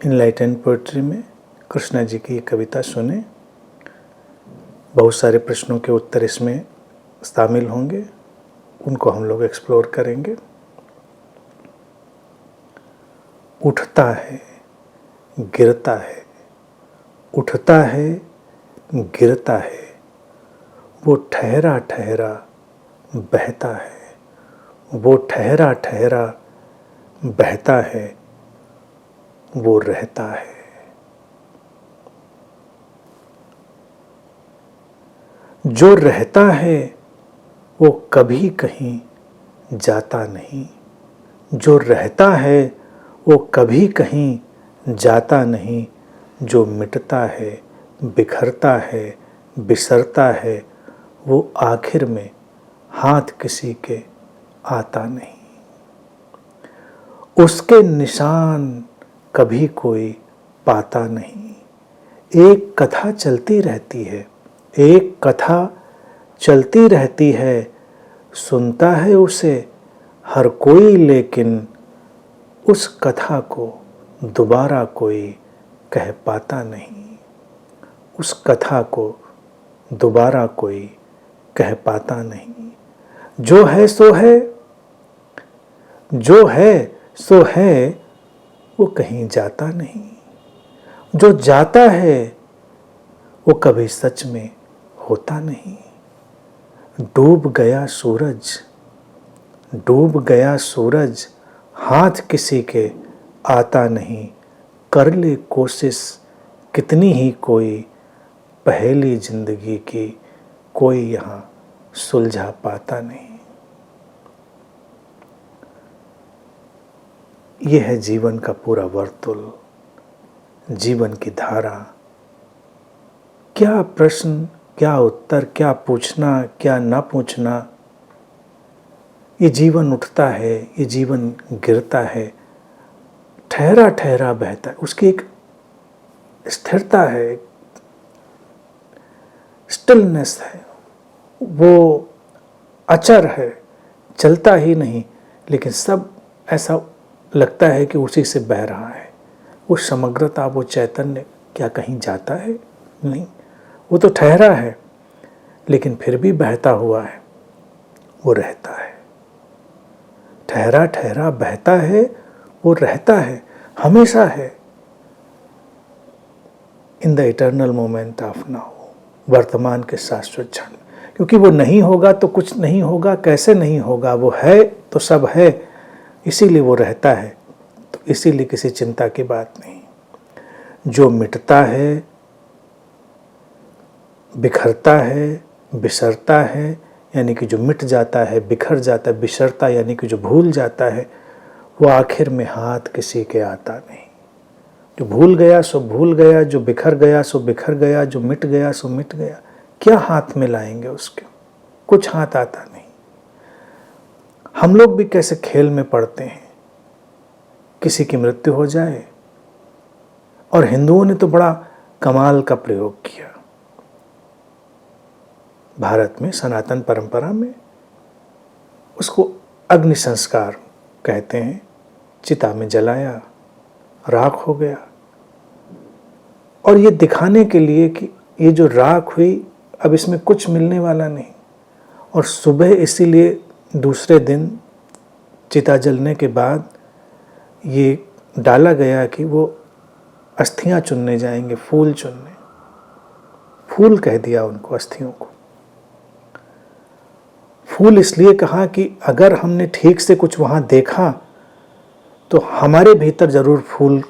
Enlightened poetry में कृष्णा जी की कविता सुने। बहुत सारे प्रश्नों के उत्तर इसमें शामिल होंगे, उनको हम लोग एक्सप्लोर करेंगे। उठता है, गिरता है, उठता है, गिरता है, वो ठहरा ठहरा बहता है, वो ठहरा ठहरा बहता है, वो रहता है। जो रहता है वो कभी कहीं जाता नहीं, जो रहता है वो कभी कहीं जाता नहीं, जो मिटता है, बिखरता है, बिसरता है, वो आखिर में हाथ किसी के आता नहीं। उसके निशान कभी कोई पाता नहीं। एक कथा चलती रहती है, एक कथा चलती रहती है, सुनता है उसे हर कोई, लेकिन उस कथा को दोबारा कोई कह पाता नहीं। उस कथा को दोबारा कोई कह पाता नहीं। जो है सो है, जो है सो है, वो कहीं जाता नहीं। जो जाता है वो कभी सच में होता नहीं। डूब गया सूरज, डूब गया सूरज, हाथ किसी के आता नहीं। कर ले कोशिश कितनी ही कोई, पहेली जिंदगी की कोई यहाँ सुलझा पाता नहीं। यह है जीवन का पूरा वर्तुल, जीवन की धारा। क्या प्रश्न, क्या उत्तर, क्या पूछना, क्या ना पूछना। ये जीवन उठता है, ये जीवन गिरता है, ठहरा ठहरा बहता है। उसकी एक स्थिरता है, स्टिलनेस है, वो अचर है, चलता ही नहीं, लेकिन सब ऐसा लगता है कि उसी से बह रहा है। वो समग्रता, वो चैतन्य क्या कहीं जाता है? नहीं, वो तो ठहरा है, लेकिन फिर भी बहता हुआ है, वो रहता है। ठहरा ठहरा बहता है, वो रहता है, हमेशा है। In the eternal moment of now, वर्तमान के शाश्वत क्षण। क्योंकि वो नहीं होगा तो कुछ नहीं होगा, कैसे नहीं होगा? वो है तो सब है, इसीलिए वो रहता है। तो इसीलिए किसी चिंता की बात नहीं। जो मिटता है, बिखरता है, बिसरता है, यानी कि जो मिट जाता है, बिखर जाता है, बिसरता यानी कि जो भूल जाता है, वो आखिर में हाथ किसी के आता नहीं। जो भूल गया सो भूल गया, जो बिखर गया सो बिखर गया, जो मिट गया सो मिट गया। क्या हाथ में लाएंगे उसके? कुछ हाथ आता नहीं। हम लोग भी कैसे खेल में पड़ते हैं, किसी की मृत्यु हो जाए, और हिंदुओं ने तो बड़ा कमाल का प्रयोग किया। भारत में सनातन परंपरा में उसको अग्नि संस्कार कहते हैं। चिता में जलाया, राख हो गया, और ये दिखाने के लिए कि ये जो राख हुई अब इसमें कुछ मिलने वाला नहीं। और सुबह इसीलिए दूसरे दिन चिता जलने के बाद ये डाला गया कि वो अस्थियां चुनने जाएंगे, फूल चुनने। फूल कह दिया उनको, अस्थियों को। फूल इसलिए कहा कि अगर हमने ठीक से कुछ वहाँ देखा तो हमारे भीतर ज़रूर फूल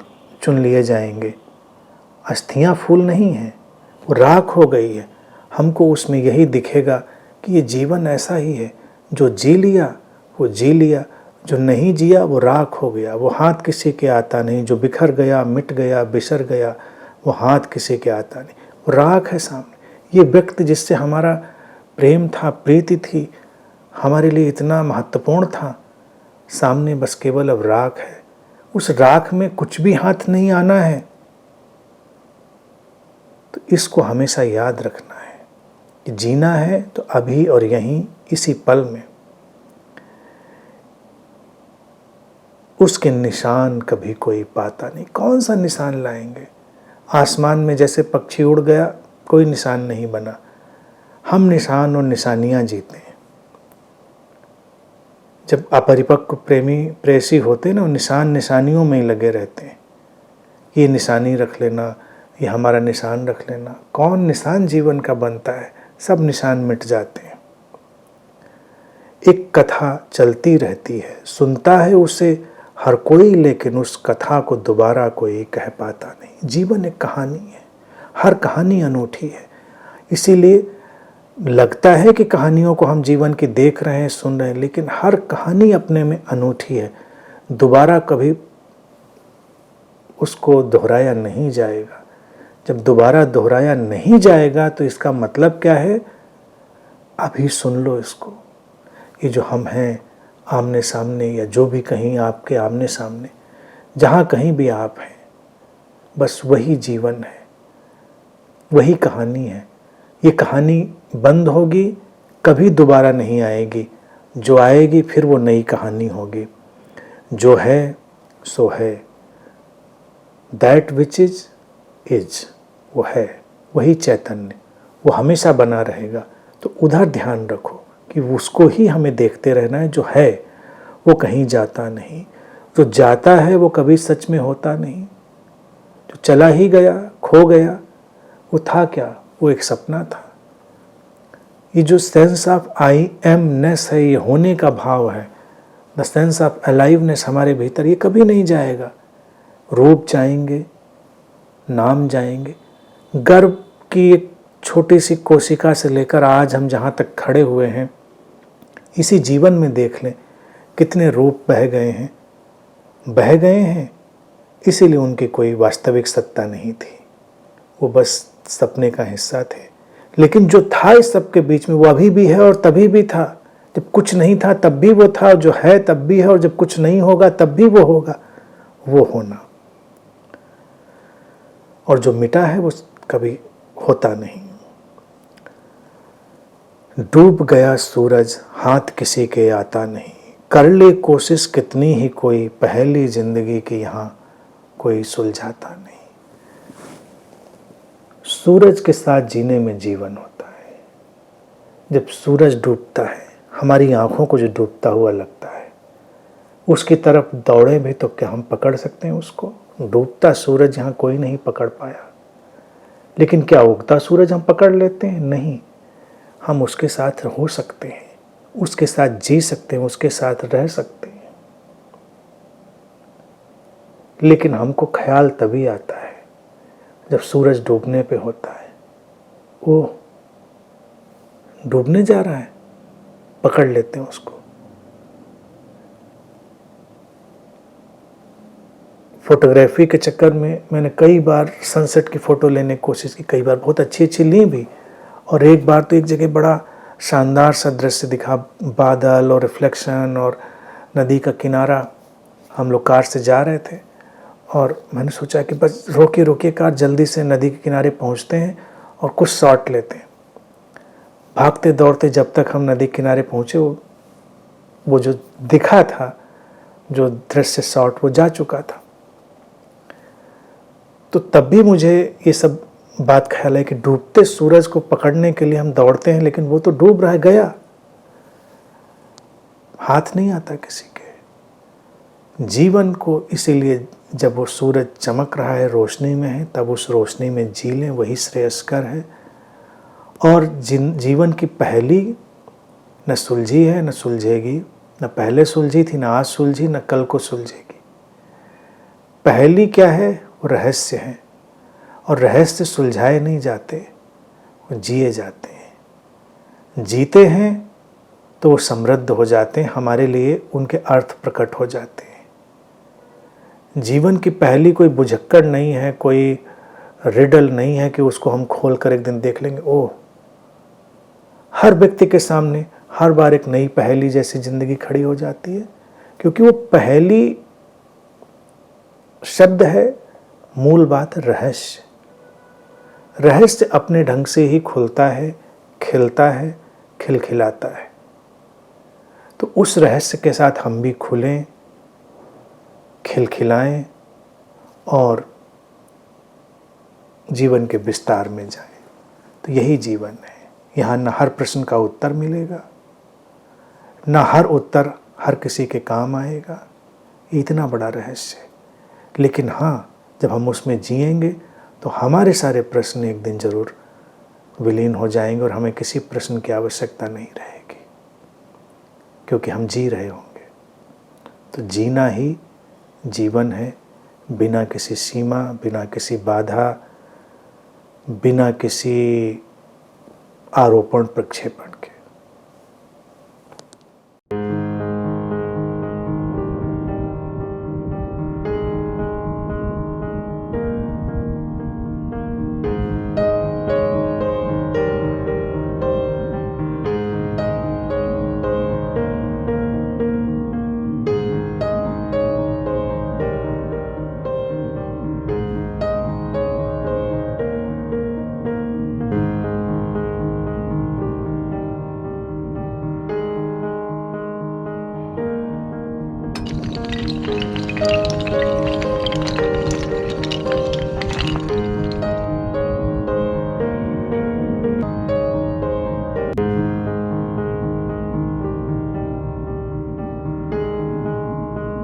चुन लिए जाएंगे। अस्थियाँ फूल नहीं हैं, वो राख हो गई है। हमको उसमें यही दिखेगा कि ये जीवन ऐसा ही है, जो जी लिया वो जी लिया, जो नहीं जिया वो राख हो गया, वो हाथ किसी के आता नहीं। जो बिखर गया, मिट गया, बिसर गया, वो हाथ किसी के आता नहीं, वो राख है सामने। ये व्यक्ति जिससे हमारा प्रेम था, प्रीति थी, हमारे लिए इतना महत्वपूर्ण था, सामने बस केवल अब राख है। उस राख में कुछ भी हाथ नहीं आना है। तो इसको हमेशा याद रखना है कि जीना है तो अभी और यहीं, इसी पल में। उसके निशान कभी कोई पाता नहीं। कौन सा निशान लाएंगे? आसमान में जैसे पक्षी उड़ गया, कोई निशान नहीं बना। हम निशान और निशानियां जीते हैं। जब अपरिपक्व प्रेमी प्रेयसी होते हैं ना, निशान निशानियों में ही लगे रहते हैं। ये निशानी रख लेना, ये हमारा निशान रख लेना। कौन निशान जीवन का बनता है? सब निशान मिट जाते हैं। एक कथा चलती रहती है, सुनता है उसे हर कोई, लेकिन उस कथा को दोबारा कोई कह पाता नहीं। जीवन एक कहानी है, हर कहानी अनूठी है। इसीलिए लगता है कि कहानियों को हम जीवन की देख रहे हैं, सुन रहे हैं, लेकिन हर कहानी अपने में अनूठी है। दोबारा कभी उसको दोहराया नहीं जाएगा। जब दोबारा दोहराया नहीं जाएगा तो इसका मतलब क्या है? अभी सुन लो इसको। ये जो हम हैं आमने सामने, या जो भी कहीं आपके आमने सामने, जहाँ कहीं भी आप हैं, बस वही जीवन है, वही कहानी है। ये कहानी बंद होगी, कभी दोबारा नहीं आएगी। जो आएगी फिर वो नई कहानी होगी। जो है सो है, दैट विच इज इज, वो है, वही चैतन्य, वो हमेशा बना रहेगा। तो उधर ध्यान रखो कि उसको ही हमें देखते रहना है। जो है वो कहीं जाता नहीं, जो जाता है वो कभी सच में होता नहीं। जो चला ही गया, खो गया, वो था क्या? वो एक सपना था। ये जो सेंस ऑफ आई एमनेस है, ये होने का भाव है, द सेंस ऑफ अलाइवनेस हमारे भीतर, ये कभी नहीं जाएगा। रूप जाएंगे, नाम जाएंगे। गर्भ की एक छोटी सी कोशिका से लेकर आज हम जहाँ तक खड़े हुए हैं, इसी जीवन में देख लें कितने रूप बह गए हैं। बह गए हैं इसीलिए उनकी कोई वास्तविक सत्ता नहीं थी, वो बस सपने का हिस्सा थे। लेकिन जो था इस सब के बीच में, वो अभी भी है और तभी भी था। जब कुछ नहीं था तब भी वो था, जो है तब भी है, और जब कुछ नहीं होगा तब भी वो होगा। वो होना। और जो मिटा है वो कभी होता नहीं। डूब गया सूरज, हाथ किसी के आता नहीं। कर ले कोशिश कितनी ही कोई, पहली जिंदगी की यहाँ कोई सुलझाता नहीं। सूरज के साथ जीने में जीवन होता है। जब सूरज डूबता है, हमारी आंखों को जो डूबता हुआ लगता है, उसकी तरफ दौड़े भी तो क्या हम पकड़ सकते हैं उसको? डूबता सूरज यहाँ कोई नहीं पकड़ पाया। लेकिन क्या उगता सूरज हम पकड़ लेते हैं? नहीं। हम उसके साथ हो सकते हैं, उसके साथ जी सकते हैं, उसके साथ रह सकते हैं। लेकिन हमको ख्याल तभी आता है जब सूरज डूबने पे होता है। वो डूबने जा रहा है, पकड़ लेते हैं उसको। फोटोग्राफी के चक्कर में मैंने कई बार सनसेट की फ़ोटो लेने की कोशिश की, कई बार बहुत अच्छी अच्छी ली भी। और एक बार तो एक जगह बड़ा शानदार सा दृश्य दिखा, बादल और रिफ्लेक्शन और नदी का किनारा। हम लोग कार से जा रहे थे और मैंने सोचा कि बस रोकिए रोकिए कार, जल्दी से नदी के किनारे पहुंचते हैं और कुछ शॉट लेते हैं। भागते दौड़ते जब तक हम नदी किनारे पहुँचे, वो जो दिखा था, जो दृश्य शॉट, वो जा चुका था। तो तब भी मुझे ये सब बात ख्याल है कि डूबते सूरज को पकड़ने के लिए हम दौड़ते हैं, लेकिन वो तो डूब रह गया, हाथ नहीं आता किसी के। जीवन को इसीलिए जब वो सूरज चमक रहा है, रोशनी में है, तब उस रोशनी में जी लें, वही श्रेयस्कर है। और जीवन की पहली न सुलझी है न सुलझेगी, न पहले सुलझी थी, न आज सुलझी, न कल को सुलझेगी। पहली क्या है? वो रहस्य है। और रहस्य सुलझाए नहीं जाते, वो जिए जाते हैं। जीते हैं तो वो समृद्ध हो जाते हैं, हमारे लिए उनके अर्थ प्रकट हो जाते हैं। जीवन की पहली कोई बुझक्कड़ नहीं है, कोई रिडल नहीं है कि उसको हम खोल कर एक दिन देख लेंगे। ओह, हर व्यक्ति के सामने हर बार एक नई पहेली जैसी जिंदगी खड़ी हो जाती है, क्योंकि वो पहेली शब्द है, मूल बात रहस्य। रहस्य अपने ढंग से ही खुलता है, खिलता है, खिलखिलाता है। तो उस रहस्य के साथ हम भी खुलें, खिलखिलाएं और जीवन के विस्तार में जाएं। तो यही जीवन है। यहाँ न हर प्रश्न का उत्तर मिलेगा, न हर उत्तर हर किसी के काम आएगा, इतना बड़ा रहस्य है। लेकिन हाँ, जब हम उसमें जिएंगे तो हमारे सारे प्रश्न एक दिन जरूर विलीन हो जाएंगे और हमें किसी प्रश्न की आवश्यकता नहीं रहेगी, क्योंकि हम जी रहे होंगे। तो जीना ही जीवन है, बिना किसी सीमा, बिना किसी बाधा, बिना किसी आरोपण प्रक्षेपण।